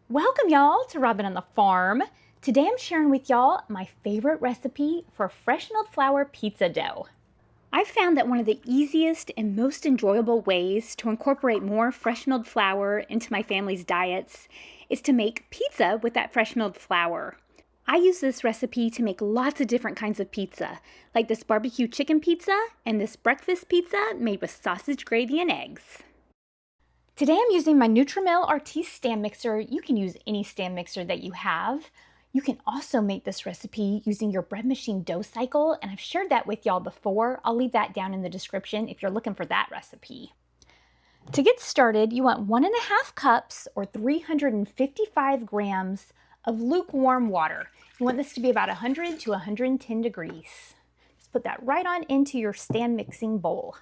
Welcome y'all to Robin on the Farm. Today I'm sharing with y'all my favorite recipe for fresh milled flour pizza dough. I've found that one of the easiest and most enjoyable ways to incorporate more fresh milled flour into my family's diets is to make pizza with that fresh milled flour. I use this recipe to make lots of different kinds of pizza, like this barbecue chicken pizza and this breakfast pizza made with sausage gravy and eggs. Today I'm using my Nutrimel Artiste stand mixer. You can use any stand mixer that you have. You can also make this recipe using your bread machine dough cycle, and I've shared that with y'all before. I'll leave that down in the description if you're looking for that recipe. To get started, you want 1.5 cups or 355 grams of lukewarm water. You want this to be about 100 to 110 degrees. Just put that right on into your stand mixing bowl.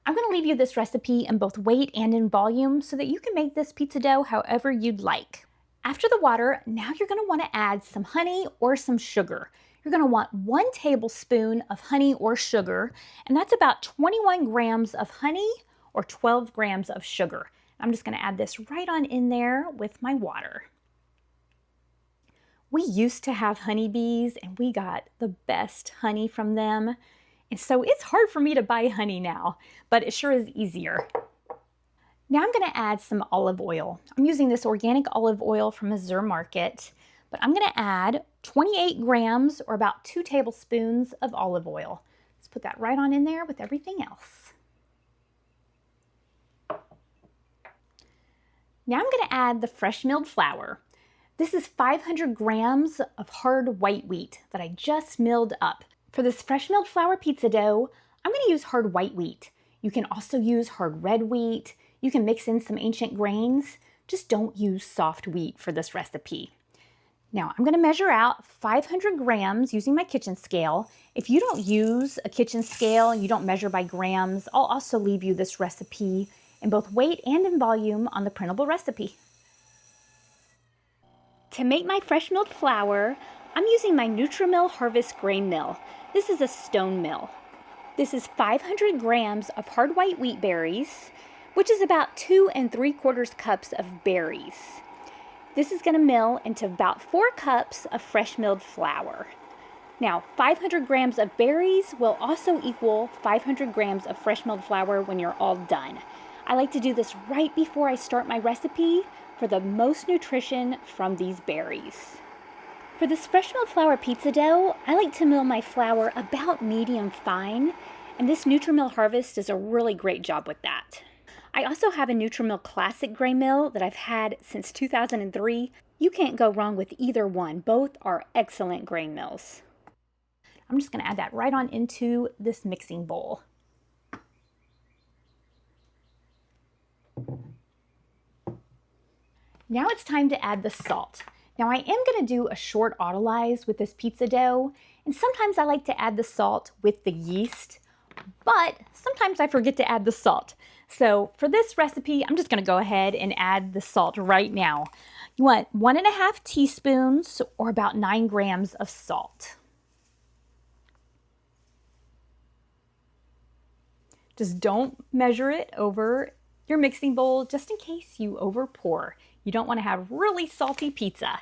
I'm going to leave you this recipe in both weight and in volume so that you can make this pizza dough however you'd like. After the water, now you're going to want to add some honey or some sugar. You're going to want 1 tablespoon of honey or sugar, and that's about 21 grams of honey or 12 grams of sugar. I'm just going to add this right on in there with my water. We used to have honeybees and we got the best honey from them. And so it's hard for me to buy honey now, but it sure is easier. Now I'm going to add some olive oil. I'm using this organic olive oil from Missouri Market, but I'm going to add 28 grams or about 2 tablespoons of olive oil. Let's put that right on in there with everything else. Now I'm going to add the fresh milled flour. This is 500 grams of hard white wheat that I just milled up. For this fresh milled flour pizza dough, I'm going to use hard white wheat. You can also use hard red wheat. You can mix in some ancient grains. Just don't use soft wheat for this recipe. Now I'm going to measure out 500 grams using my kitchen scale. If you don't use a kitchen scale and you don't measure by grams, I'll also leave you this recipe in both weight and in volume on the printable recipe. To make my fresh milled flour, I'm using my Nutrimel Harvest grain mill. This is a stone mill. This is 500 grams of hard white wheat berries, which is about 2 3/4 cups of berries. This is going to mill into about 4 cups of fresh milled flour. Now, 500 grams of berries will also equal 500 grams of fresh milled flour when you're all done. I like to do this right before I start my recipe for the most nutrition from these berries. For this fresh milled flour pizza dough, I like to mill my flour about medium fine, and this Nutrimel Harvest does a really great job with that. I also have a Nutrimel Classic grain mill that I've had since 2003. You can't go wrong with either one. Both are excellent grain mills. I'm just going to add that right on into this mixing bowl. Now it's time to add the salt. Now I am going to do a short autolyse with this pizza dough, and sometimes I like to add the salt with the yeast, but sometimes I forget to add the salt. So for this recipe, I'm just going to go ahead and add the salt right now. You want 1.5 teaspoons or about 9 grams of salt. Just don't measure it over your mixing bowl just in case you over pour. You don't want to have really salty pizza.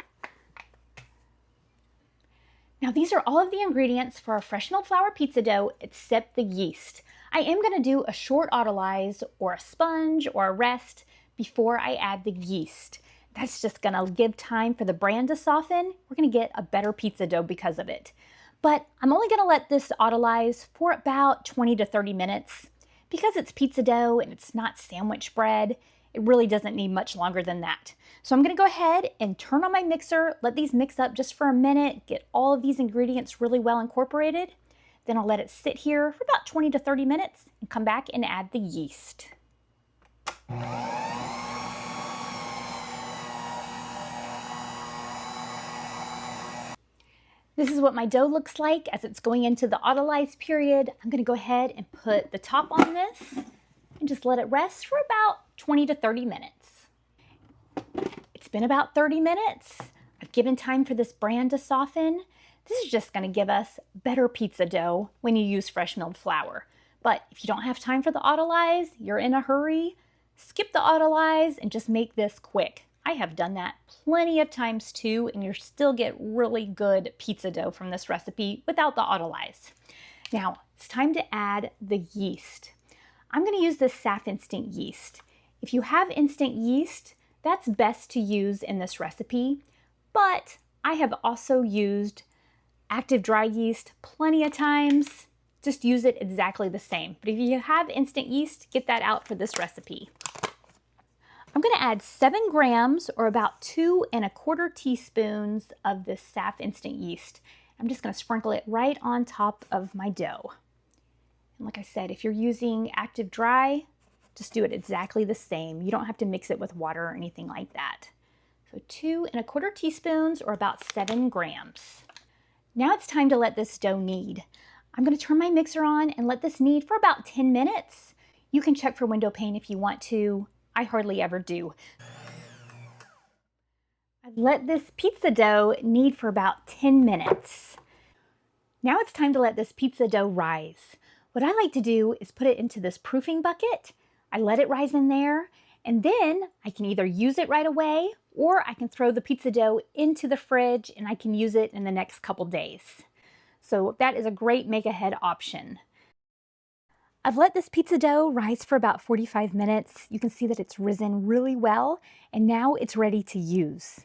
Now these are all of the ingredients for our fresh milled flour pizza dough except the yeast. I am going to do a short autolyse or a sponge or a rest before I add the yeast. That's just going to give time for the bran to soften. We're going to get a better pizza dough because of it. But I'm only going to let this autolyse for about 20 to 30 minutes. Because it's pizza dough and it's not sandwich bread, it really doesn't need much longer than that. So I'm going to go ahead and turn on my mixer, let these mix up just for a minute, get all of these ingredients really well incorporated. Then I'll let it sit here for about 20 to 30 minutes and come back and add the yeast. This is what my dough looks like as it's going into the autolyse period. I'm going to go ahead and put the top on this and just let it rest for about 20 to 30 minutes. It's been about 30 minutes. I've given time for this bran to soften. This is just going to give us better pizza dough when you use fresh milled flour. But if you don't have time for the autolyse, you're in a hurry, skip the autolyse and just make this quick. I have done that plenty of times too, and you'll still get really good pizza dough from this recipe without the autolyse. Now, it's time to add the yeast. I'm going to use this SAF instant yeast. If you have instant yeast, that's best to use in this recipe, but I have also used active dry yeast plenty of times. Just use it exactly the same. But if you have instant yeast, get that out for this recipe. I'm going to add 7 grams or about 2¼ teaspoons of this SAF instant yeast. I'm just going to sprinkle it right on top of my dough. And like I said, if you're using active dry, just do it exactly the same. You don't have to mix it with water or anything like that. So 2¼ teaspoons or about 7 grams. Now it's time to let this dough knead. I'm going to turn my mixer on and let this knead for about 10 minutes. You can check for window pane if you want to. I hardly ever do. I've let this pizza dough knead for about 10 minutes. Now it's time to let this pizza dough rise. What I like to do is put it into this proofing bucket. I let it rise in there, and then I can either use it right away or I can throw the pizza dough into the fridge and I can use it in the next couple days. So that is a great make-ahead option. I've let this pizza dough rise for about 45 minutes. You can see that it's risen really well, and now it's ready to use.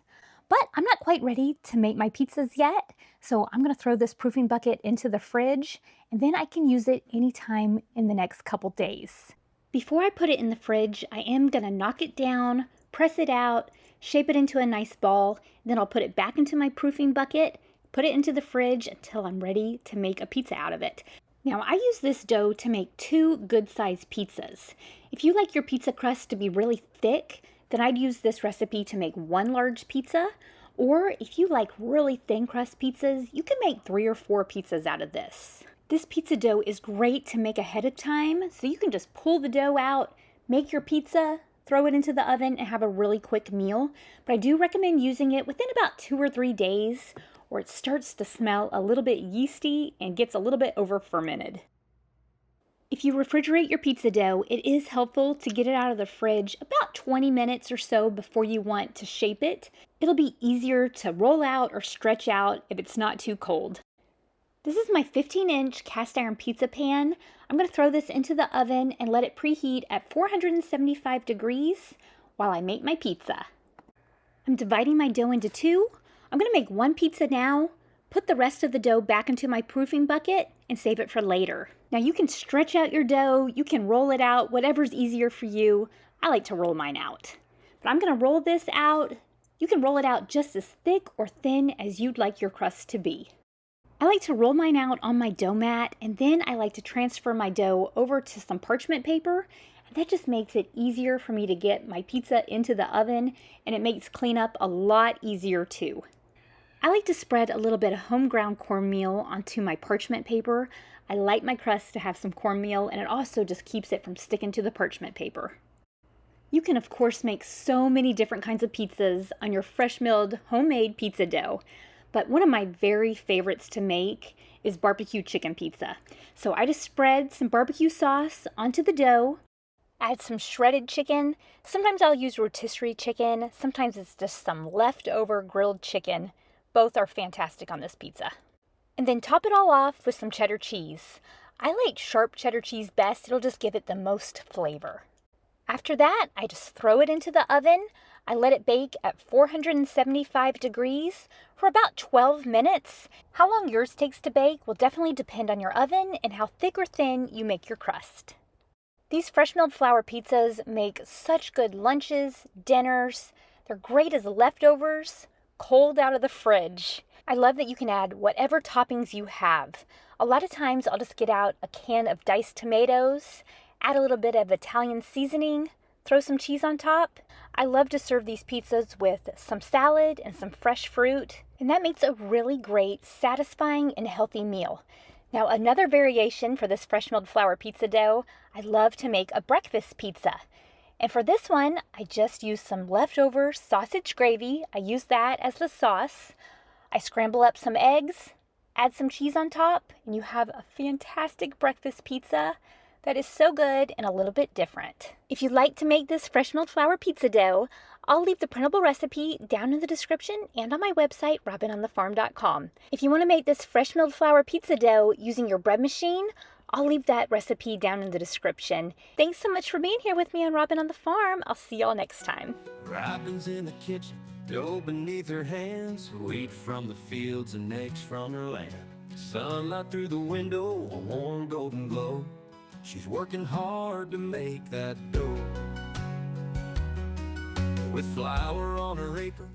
But I'm not quite ready to make my pizzas yet, so I'm going to throw this proofing bucket into the fridge, and then I can use it anytime in the next couple days. Before I put it in the fridge, I am going to knock it down, press it out, shape it into a nice ball, and then I'll put it back into my proofing bucket, put it into the fridge until I'm ready to make a pizza out of it. Now, I use this dough to make 2 good-sized pizzas. If you like your pizza crust to be really thick, then I'd use this recipe to make 1 large pizza. Or if you like really thin crust pizzas, you can make 3 or 4 pizzas out of this. This pizza dough is great to make ahead of time, so you can just pull the dough out, make your pizza, throw it into the oven, and have a really quick meal. But I do recommend using it within about 2 or 3 days, or it starts to smell a little bit yeasty and gets a little bit over fermented. If you refrigerate your pizza dough, it is helpful to get it out of the fridge about 20 minutes or so before you want to shape it. It'll be easier to roll out or stretch out if it's not too cold. This is my 15-inch cast iron pizza pan. I'm going to throw this into the oven and let it preheat at 475 degrees while I make my pizza. I'm dividing my dough into 2. I'm going to make 1 pizza now, put the rest of the dough back into my proofing bucket, and save it for later. Now you can stretch out your dough, you can roll it out, whatever's easier for you. I like to roll mine out. But I'm going to roll this out. You can roll it out just as thick or thin as you'd like your crust to be. I like to roll mine out on my dough mat, and then I like to transfer my dough over to some parchment paper. And that just makes it easier for me to get my pizza into the oven, and it makes cleanup a lot easier too. I like to spread a little bit of home ground cornmeal onto my parchment paper. I like my crust to have some cornmeal, and it also just keeps it from sticking to the parchment paper. You can of course make so many different kinds of pizzas on your fresh milled homemade pizza dough, but one of my very favorites to make is barbecue chicken pizza. So I just spread some barbecue sauce onto the dough, add some shredded chicken. Sometimes I'll use rotisserie chicken, sometimes it's just some leftover grilled chicken. Both are fantastic on this pizza. And then top it all off with some cheddar cheese. I like sharp cheddar cheese best. It'll just give it the most flavor. After that, I just throw it into the oven. I let it bake at 475 degrees for about 12 minutes. How long yours takes to bake will definitely depend on your oven and how thick or thin you make your crust. These fresh milled flour pizzas make such good lunches, dinners. They're great as leftovers, cold out of the fridge. I love that you can add whatever toppings you have. A lot of times I'll just get out a can of diced tomatoes, add a little bit of Italian seasoning, throw some cheese on top. I love to serve these pizzas with some salad and some fresh fruit, and that makes a really great, satisfying, and healthy meal. Now, another variation for this fresh milled flour pizza dough, I love to make a breakfast pizza. And for this one, I just use some leftover sausage gravy. I use that as the sauce. I scramble up some eggs, add some cheese on top, and you have a fantastic breakfast pizza that is so good and a little bit different. If you'd like to make this fresh milled flour pizza dough, I'll leave the printable recipe down in the description and on my website, robinonthefarm.com. If you want to make this fresh milled flour pizza dough using your bread machine, I'll leave that recipe down in the description. Thanks so much for being here with me on Robin on the Farm. I'll see y'all next time. Robin's in the kitchen, dough beneath her hands, wheat from the fields and eggs from her land. Sunlight through the window, a warm golden glow. She's working hard to make that dough. With flour on her apron,